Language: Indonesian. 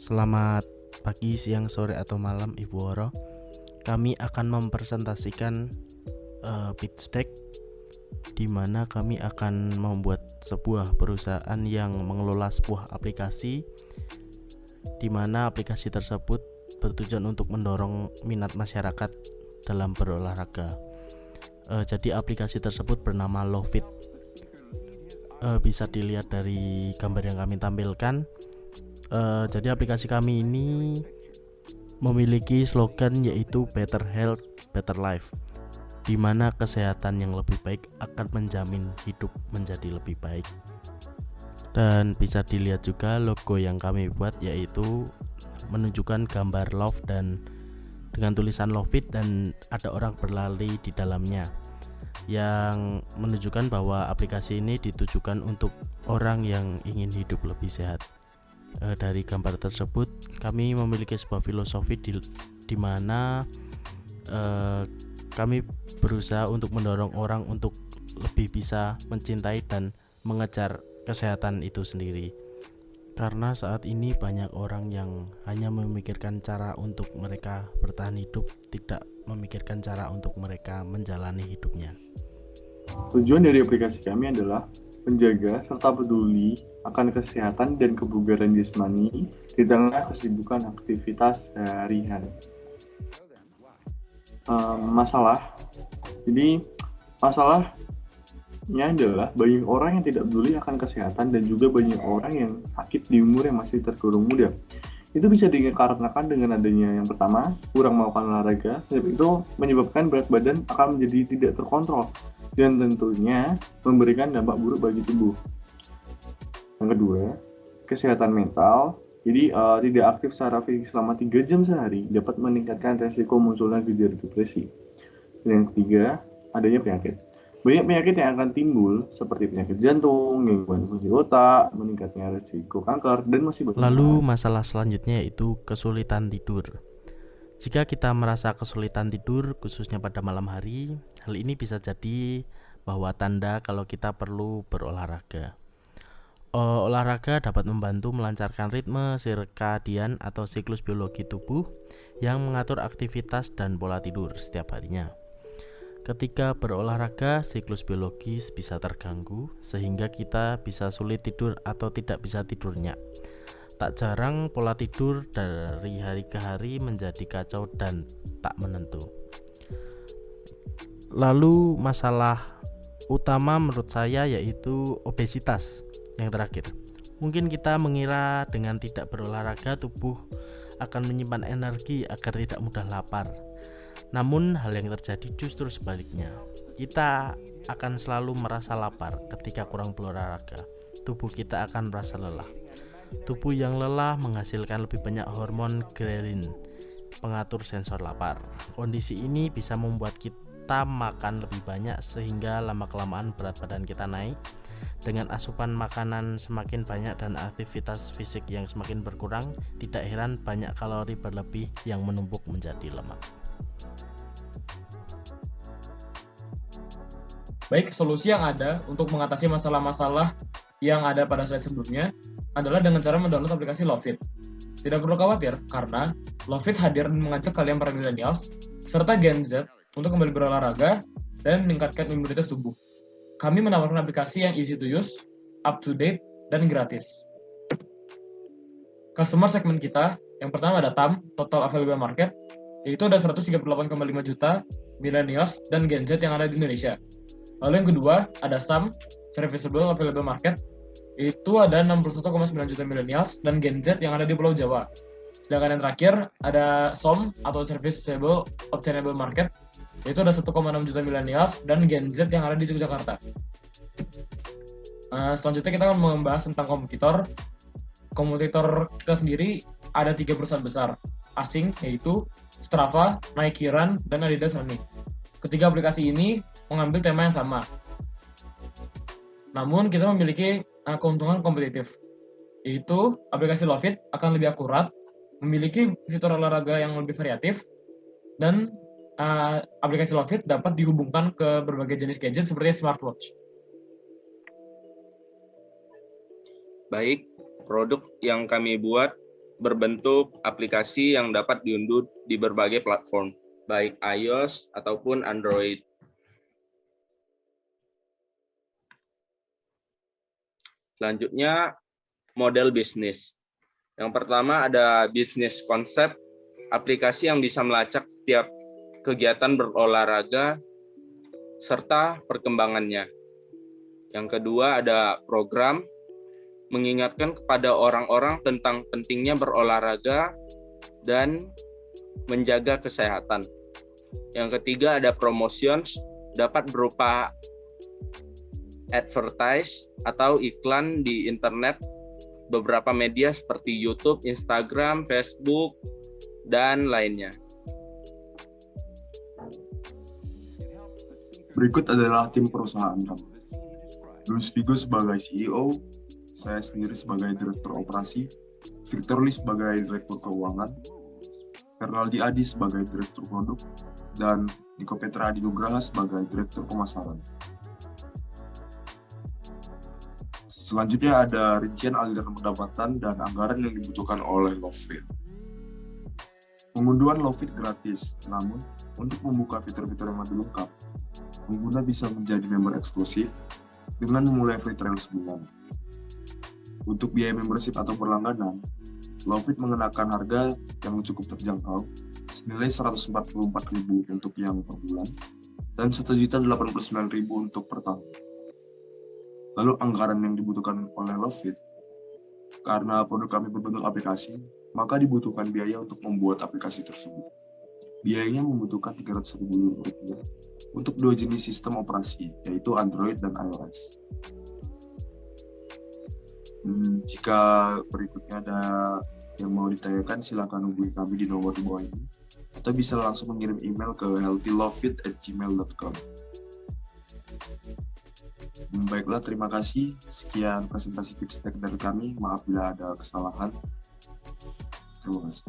Selamat pagi, siang, sore, atau malam Ibu Woro. Kami akan mempresentasikan pitch deck di mana kami akan membuat sebuah perusahaan yang mengelola sebuah aplikasi, di mana aplikasi tersebut bertujuan untuk mendorong minat masyarakat dalam berolahraga. Jadi aplikasi tersebut bernama Loveit. Bisa dilihat dari gambar yang kami tampilkan. Jadi aplikasi kami ini memiliki slogan yaitu Better Health, Better Life, di mana kesehatan yang lebih baik akan menjamin hidup menjadi lebih baik. Dan bisa dilihat juga logo yang kami buat yaitu menunjukkan gambar love dan dengan tulisan Loveit dan ada orang berlari di dalamnya, yang menunjukkan bahwa aplikasi ini ditujukan untuk orang yang ingin hidup lebih sehat. Dari gambar tersebut kami memiliki sebuah filosofi di mana kami berusaha untuk mendorong orang untuk lebih bisa mencintai dan mengejar kesehatan itu sendiri. Karena saat ini banyak orang yang hanya memikirkan cara untuk mereka bertahan hidup, tidak memikirkan cara untuk mereka menjalani hidupnya. Tujuan dari aplikasi kami adalah menjaga serta peduli akan kesehatan dan kebugaran jasmani di tengah kesibukan aktivitas sehari-hari. Masalahnya adalah banyak orang yang tidak peduli akan kesehatan dan juga banyak orang yang sakit di umur yang masih tergolong muda. Itu bisa dikarenakan dengan adanya yang pertama, kurang melakukan olahraga, itu menyebabkan berat badan akan menjadi tidak terkontrol dan tentunya memberikan dampak buruk bagi tubuh. Yang kedua, kesehatan mental. Jadi tidak aktif secara fisik selama 3 jam sehari dapat meningkatkan resiko munculnya gejala depresi. Dan yang ketiga, adanya penyakit. Banyak penyakit yang akan timbul seperti penyakit jantung, gangguan fungsi otak, meningkatnya resiko kanker, dan masih banyak. Lalu masalah selanjutnya yaitu kesulitan tidur. Jika kita merasa kesulitan tidur khususnya pada malam hari, hal ini bisa jadi bahwa tanda kalau kita perlu berolahraga. Olahraga dapat membantu melancarkan ritme sirkadian atau siklus biologi tubuh yang mengatur aktivitas dan pola tidur setiap harinya. Ketika berolahraga, siklus biologis bisa terganggu sehingga kita bisa sulit tidur atau tidak bisa tidur nyenyak. Tak jarang pola tidur dari hari ke hari menjadi kacau dan tak menentu. Lalu masalah utama menurut saya yaitu obesitas. Yang terakhir, mungkin kita mengira dengan tidak berolahraga tubuh akan menyimpan energi agar tidak mudah lapar. Namun hal yang terjadi justru sebaliknya. Kita akan selalu merasa lapar ketika kurang berolahraga. Tubuh kita akan merasa lelah. Tubuh yang lelah menghasilkan lebih banyak hormon ghrelin, pengatur sensor lapar. Kondisi ini bisa membuat kita makan lebih banyak sehingga lama-kelamaan berat badan kita naik. Dengan asupan makanan semakin banyak dan aktivitas fisik yang semakin berkurang, tidak heran banyak kalori berlebih yang menumpuk menjadi lemak. Baik, solusi yang ada untuk mengatasi masalah-masalah yang ada pada slide sebelumnya adalah dengan cara mendownload aplikasi Loveit. Tidak perlu khawatir, karena Loveit hadir dan mengajak kalian para millennials serta Gen Z untuk kembali berolahraga dan meningkatkan imunitas tubuh. Kami menawarkan aplikasi yang easy to use, up to date, dan gratis. Customer segmen kita, yang pertama ada TAM, Total Available Market, yaitu ada 138,5 juta millennials dan Gen Z yang ada di Indonesia. Lalu yang kedua ada SAM, Serviceable Available Market, itu ada 61,9 juta millennials dan Gen Z yang ada di Pulau Jawa. Sedangkan yang terakhir ada SOM atau Serviceable Obtainable Market, yaitu ada 1,6 juta millennials dan Gen Z yang ada di Yogyakarta. Selanjutnya kita akan membahas tentang kompetitor. Kompetitor kita sendiri ada 3 perusahaan besar asing, yaitu Strava, Nike Run, dan Adidas Running. Ketiga aplikasi ini mengambil tema yang sama. Namun kita memiliki keuntungan kompetitif, yaitu aplikasi Loveit akan lebih akurat, memiliki fitur olahraga yang lebih variatif, dan aplikasi Loveit dapat dihubungkan ke berbagai jenis gadget seperti smartwatch. Baik, produk yang kami buat berbentuk aplikasi yang dapat diunduh di berbagai platform, baik iOS ataupun Android. Selanjutnya, model bisnis. Yang pertama ada bisnis konsep, aplikasi yang bisa melacak setiap kegiatan berolahraga serta perkembangannya. Yang kedua ada program, mengingatkan kepada orang-orang tentang pentingnya berolahraga dan menjaga kesehatan. Yang ketiga ada promotions, dapat berupa advertise atau iklan di internet, beberapa media seperti YouTube, Instagram, Facebook, dan lainnya. Berikut adalah tim perusahaan kami. Luis Vigo sebagai CEO, saya sendiri sebagai Direktur Operasi, Victor Lee sebagai Direktur Keuangan, Fernaldi Adi sebagai Direktur Produk, dan Niko Petra Adi Nugraha sebagai Direktur Pemasaran. Selanjutnya ada rincian aliran pendapatan dan anggaran yang dibutuhkan oleh Loveit. Pengunduhan Loveit gratis, namun untuk membuka fitur-fitur yang lebih lengkap, pengguna bisa menjadi member eksklusif dengan memulai free trial sebulan. Untuk biaya membership atau berlangganan, Loveit mengenakan harga yang cukup terjangkau, senilai 144.000 untuk yang per bulan dan 1.089.000 untuk per tahun. Lalu anggaran yang dibutuhkan oleh Loveit, karena produk kami berbentuk aplikasi, maka dibutuhkan biaya untuk membuat aplikasi tersebut. Biayanya membutuhkan Rp300.000 untuk dua jenis sistem operasi, yaitu Android dan iOS. Jika berikutnya ada yang mau ditanyakan, silakan hubungi kami di nomor di bawah ini, atau bisa langsung mengirim email ke healthyloveit@gmail.com. Baiklah, terima kasih. Sekian presentasi Pitch Deck dari kami. Maaf bila ada kesalahan. Terima kasih.